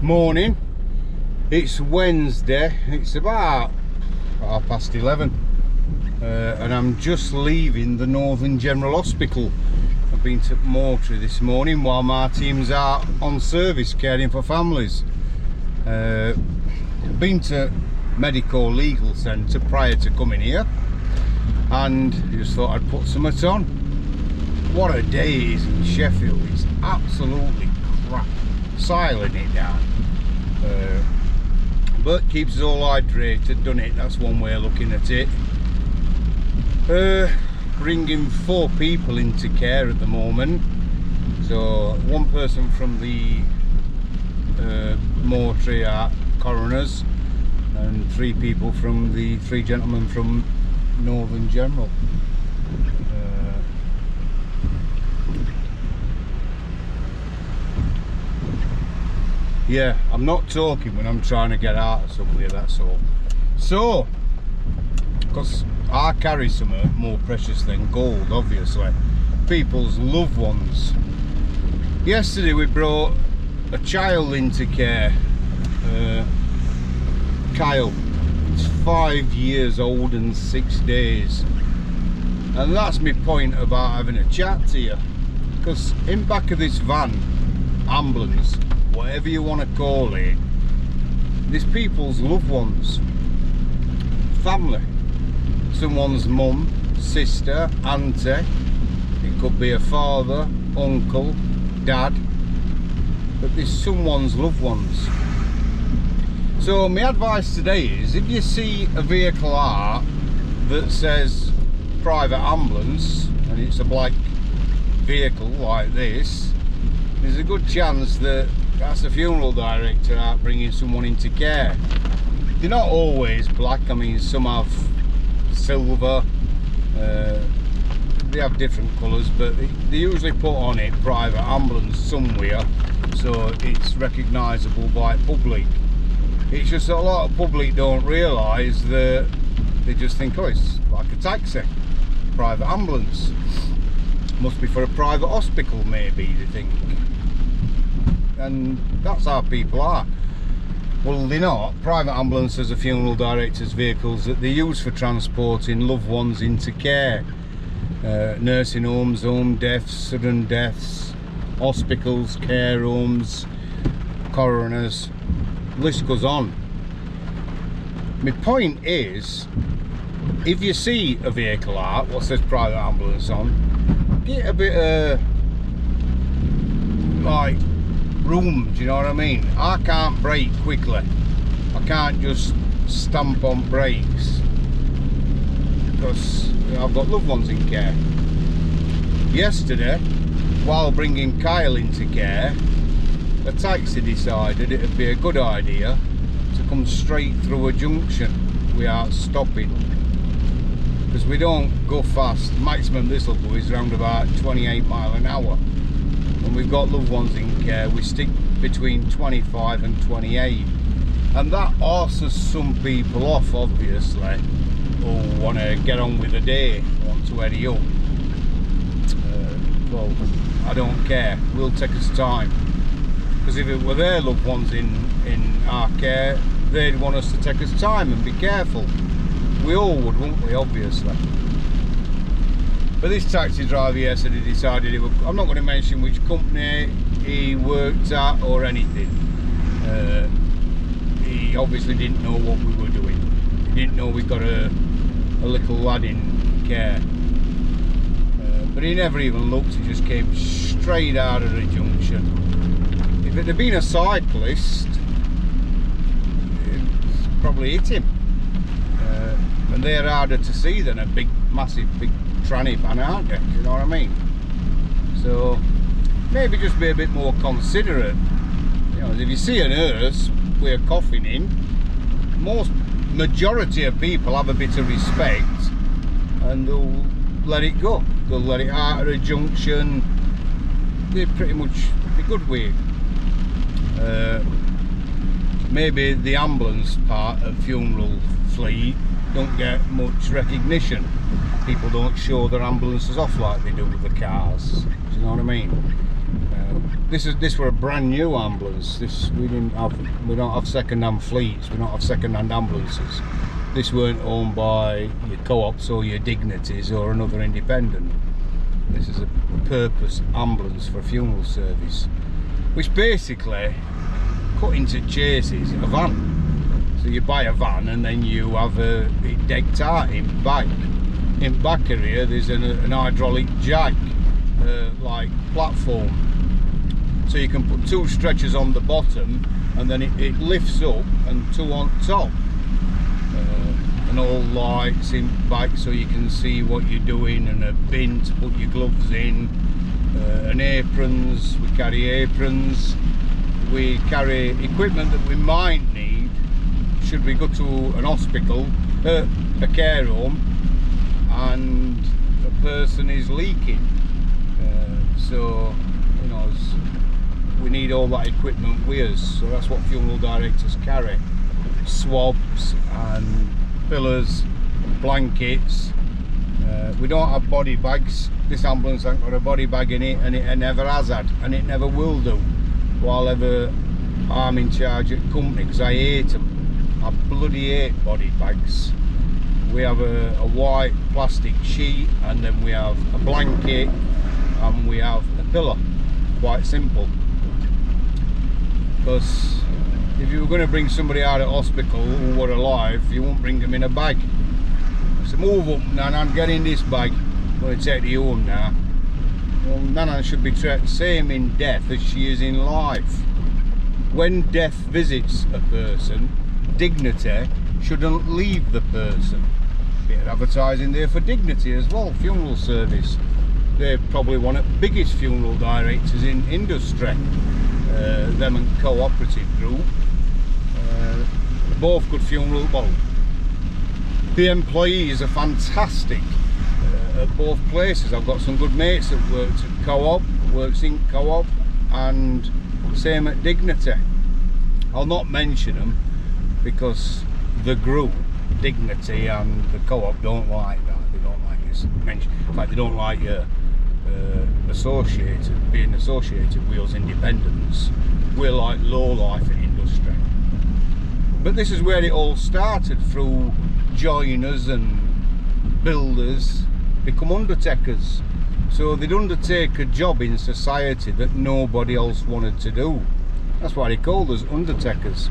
Morning. It's Wednesday. It's about 11:30, and I'm just leaving the Northern General Hospital. I've been to Mortuary this morning while my team's out on service caring for families. I've been to Medical Legal Centre prior to coming here, and just thought I'd put something on. What a day it is in Sheffield. It's absolutely crap. Siling it down, but keeps us all hydrated, doesn't it? That's one way of looking at it. Bringing 4 people into care at the moment, so 1 person from the mortuary at Coroner's and 3 people from the 3 gentlemen from Northern General. Yeah, I'm not talking when I'm trying to get out of somewhere, that's all. So, because I carry something more precious than gold, obviously. People's loved ones. Yesterday we brought a child into care. Kyle. He's 5 years old and 6 days. And that's my point about having a chat to you. Because in back of this van, ambulance, whatever you want to call it, there's people's loved ones, family, someone's mum, sister, auntie, it could be a father, uncle, dad, but there's someone's loved ones. So my advice today is, if you see a vehicle out that says private ambulance and it's a black vehicle like this, there's a good chance that that's a funeral director out bringing someone into care. They're not always black. I mean, some have silver, they have different colours, but they usually put on it private ambulance somewhere, so it's recognisable by public. It's just that a lot of public don't realise that. They just think, oh, it's like a taxi, private ambulance, must be for a private hospital maybe, they think. And that's how people are. Well, they're not. Private ambulances are funeral directors' vehicles that they use for transporting loved ones into care. Nursing homes, home deaths, sudden deaths, hospitals, care homes, coroners, the list goes on. My point is, if you see a vehicle out what says private ambulance on, get a bit of like room, do you know what I mean? I can't brake quickly. I can't just stamp on brakes because I've got loved ones in care. Yesterday, while bringing Kyle into care, a taxi decided it'd be a good idea to come straight through a junction without stopping, because we don't go fast. Maximum this will go is around about 28 miles an hour. When we've got loved ones in care, we stick between 25 and 28, and that arses some people off, obviously, who want to get on with the day, want to hurry up. Well, I don't care, we'll take us time, because if it were their loved ones in our care, they'd want us to take us time and be careful. We all would, wouldn't we, obviously. But this taxi driver yesterday decided I'm not going to mention which company he worked at or anything. He obviously didn't know what we were doing. He didn't know we got a little lad in care. But he never even looked, he just came straight out of the junction. If it had been a cyclist, it'd probably hit him. And they're harder to see than a massive tranny van, aren't they? You know what I mean? So maybe just be a bit more considerate. You know, if you see a nurse with a coffin in, majority of people have a bit of respect and they'll let it go. They'll let it out of the junction. They're pretty much a good way. Maybe the ambulance part of funeral fleet don't get much recognition. People don't show their ambulances off like they do with the cars. Do you know what I mean? This were a brand new ambulance. We don't have second-hand fleets. We don't have second-hand ambulances. This weren't owned by your co-ops or your dignities or another independent. This is a purpose ambulance for a funeral service, which basically, cut into chases, a van. So you buy a van and then you have it decked out in back. In back area there's an hydraulic jack, like platform. So you can put 2 stretchers on the bottom and then it lifts up and 2 on top. And all lights in back so you can see what you're doing, and a bin to put your gloves in, and aprons. We carry aprons. We carry equipment that we might need should we go to an hospital, a care home, and a person is leaking. So you know, we need all that equipment with us. So that's what funeral directors carry: swabs and pillars, blankets. We don't have body bags. This ambulance hasn't got a body bag in it, and it never has had, and it never will do while ever I'm in charge at company, because I hate them. I bloody hate body bags. We have a white plastic sheet, and then we have a blanket, and we have a pillow. Quite simple. Because if you were going to bring somebody out of hospital who were alive, you won't bring them in a bag. So move up, Nana, get in this bag. I'm going to take you home now. Well, Nana should be treated the same in death as she is in life. When death visits a person, dignity shouldn't leave the person. Bit of advertising there for dignity as well. Funeral service. They're probably one of the biggest funeral directors in industry. Them and cooperative group. Both good funeral. Well, the employees are fantastic at both places. I've got some good mates that works at co-op, works in co-op, and same at Dignity. I'll not mention them because the group, Dignity and the co-op, don't like that. They don't like this mention. In fact, they don't like being associated with us independents. We're like low life in industry. But this is where it all started, through joiners and builders become undertakers. So they'd undertake a job in society that nobody else wanted to do. That's why they called us undertakers.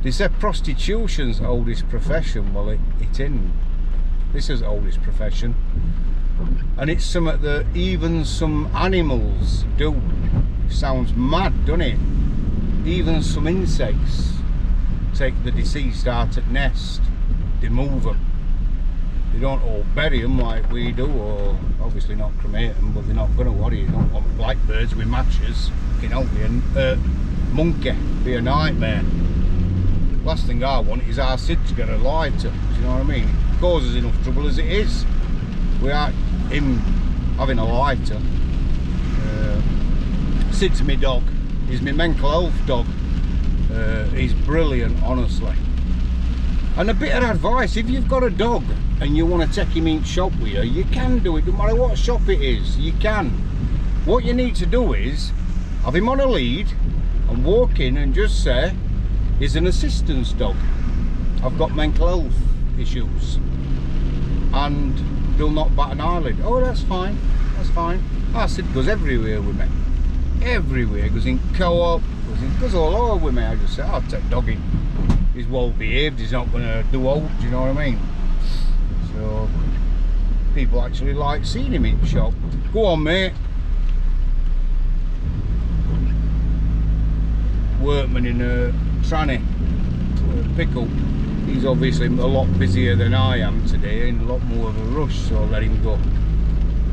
They said prostitution's oldest profession. Well, it isn't. This is oldest profession. And it's something that even some animals do. Sounds mad, doesn't it? Even some insects take the deceased out at nest. They move them. They don't all bury them like we do, or obviously not cremate them, but they're not going to worry. You don't want blackbirds with matches. You know, monkey be a nightmare. Last thing I want is our Sid to get a lighter. Do you know what I mean? It causes enough trouble as it is without him having a lighter. Sid's my dog. He's my mental health dog. He's brilliant, honestly. And a bit of advice: if you've got a dog and you want to take him in shop with you, you can do it. No matter what shop it is, you can. What you need to do is have him on a lead and walk in and just say, he's an assistance dog. I've got mental health issues. And they'll not bat an eyelid. Oh, that's fine. That's fine. I said, goes everywhere with me. Everywhere. Goes in co-op. Goes all over with me. I just say, I'll take dog in. He's well behaved. He's not going to do old. Do you know what I mean? So people actually like seeing him in shop. Go on, mate. Workman in a tranny, pickle. He's obviously a lot busier than I am today, and a lot more of a rush, so I'll let him go.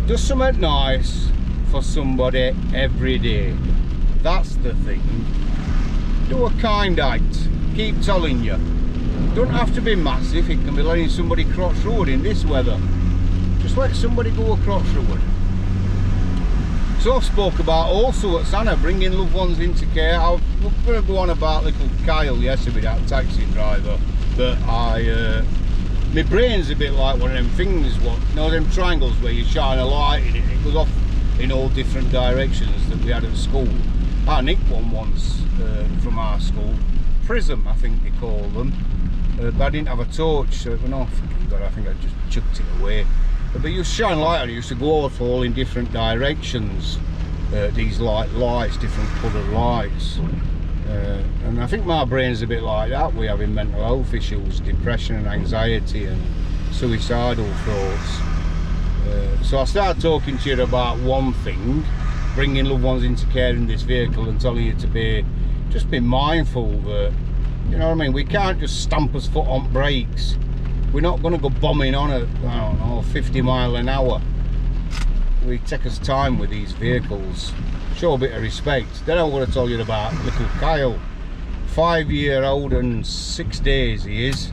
Just something nice for somebody every day. That's the thing. Do a kind act. Keep telling you. Don't have to be massive. It can be letting somebody cross road in this weather. Just let somebody go across road. So I've spoke about all sorts, Anna, bringing loved ones into care. I'm going to go on about little Kyle yesterday, that taxi driver, that my brain's a bit like one of them things, what, you know, them triangles where you shine a light in it, it goes off in all different directions that we had at school. I nicked one once from our school, Prism I think they call them, but I didn't have a torch, so it went off. I think I just chucked it away. But you shine light on it, used to go off all in different directions, these lights, different coloured lights. And I think my brain's a bit like that. We're having mental health issues, depression and anxiety and suicidal thoughts. So I started talking to you about one thing, bringing loved ones into care in this vehicle, and telling you to just be mindful that, you know what I mean, we can't just stamp us foot on brakes. We're not going to go bombing on at, I don't know, 50 mile an hour. We take us time with these vehicles, show a bit of respect. Then I'm going to tell you about little Kyle, 5-year-old and 6 days he is,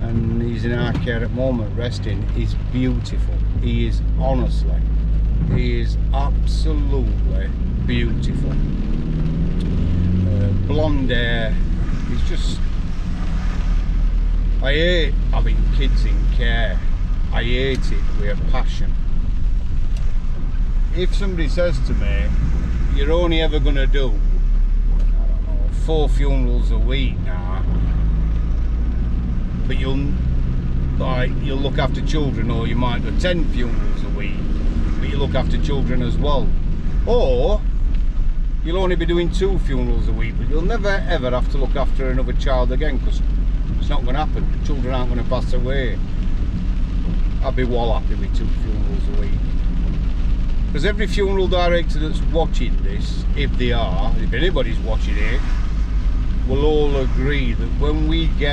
and he's in our care at the moment, resting. He's beautiful. He is, honestly, he is absolutely beautiful. Blonde hair. He's just, I hate having kids in care. I hate it with a passion. If somebody says to me, you're only ever going to do, I don't know, 4 funerals a week now, but you'll look after children, or you might do 10 funerals a week, but you look after children as well, or you'll only be doing 2 funerals a week, but you'll never ever have to look after another child again, because it's not going to happen. Children aren't going to pass away. I'd be well happy with 2 funerals a week. Because every funeral director that's watching this, if anybody's watching it, will all agree that when we get